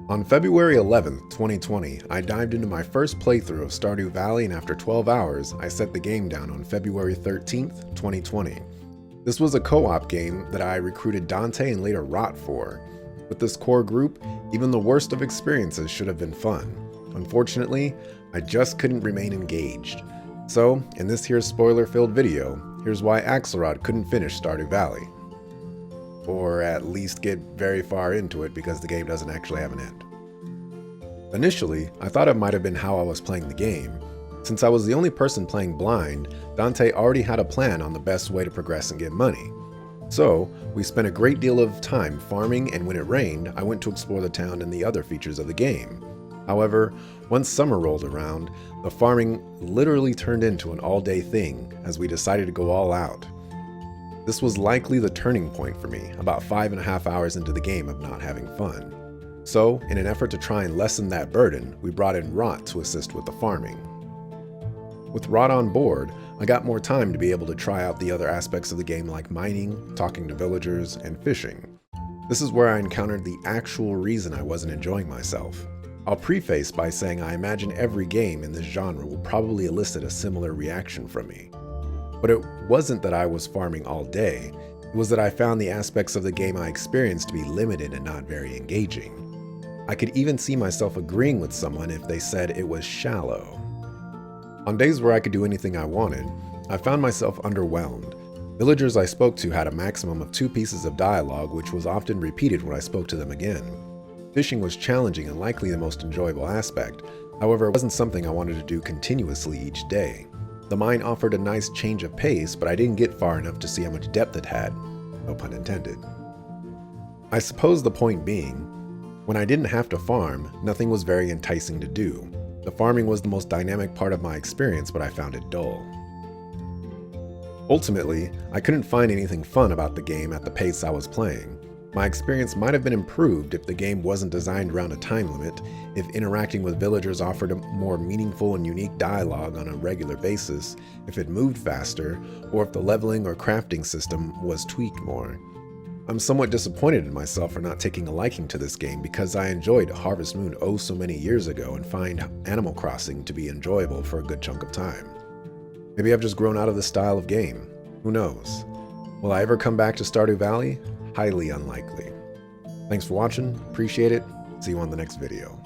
On February 11th, 2020, I dived into my first playthrough of Stardew Valley, and after 12 hours, I set the game down on February 13th, 2020. This was a co-op game that I recruited Dante and later Rot for. With this core group, even the worst of experiences should have been fun. Unfortunately, I just couldn't remain engaged. So, in this here spoiler-filled video, here's why Axelrod couldn't finish Stardew Valley. Or at least get very far into it because the game doesn't actually have an end. Initially, I thought it might have been how I was playing the game. Since I was the only person playing blind, Dante already had a plan on the best way to progress and get money. So, we spent a great deal of time farming, and when it rained, I went to explore the town and the other features of the game. However, once summer rolled around, the farming literally turned into an all-day thing as we decided to go all out. This was likely the turning point for me, about 5.5 hours into the game of not having fun. So, in an effort to try and lessen that burden, we brought in Rot to assist with the farming. With Rot on board, I got more time to be able to try out the other aspects of the game like mining, talking to villagers, and fishing. This is where I encountered the actual reason I wasn't enjoying myself. I'll preface by saying I imagine every game in this genre will probably elicit a similar reaction from me. But it wasn't that I was farming all day, it was that I found the aspects of the game I experienced to be limited and not very engaging. I could even see myself agreeing with someone if they said it was shallow. On days where I could do anything I wanted, I found myself underwhelmed. Villagers I spoke to had a maximum of 2 pieces of dialogue, which was often repeated when I spoke to them again. Fishing was challenging and likely the most enjoyable aspect, however it wasn't something I wanted to do continuously each day. The mine offered a nice change of pace, but I didn't get far enough to see how much depth it had. No pun intended. I suppose the point being, when I didn't have to farm, nothing was very enticing to do. The farming was the most dynamic part of my experience, but I found it dull. Ultimately, I couldn't find anything fun about the game at the pace I was playing. My experience might have been improved if the game wasn't designed around a time limit, if interacting with villagers offered a more meaningful and unique dialogue on a regular basis, if it moved faster, or if the leveling or crafting system was tweaked more. I'm somewhat disappointed in myself for not taking a liking to this game because I enjoyed Harvest Moon oh so many years ago and find Animal Crossing to be enjoyable for a good chunk of time. Maybe I've just grown out of this style of game. Who knows? Will I ever come back to Stardew Valley? Highly unlikely. Thanks for watching, appreciate it, see you on the next video.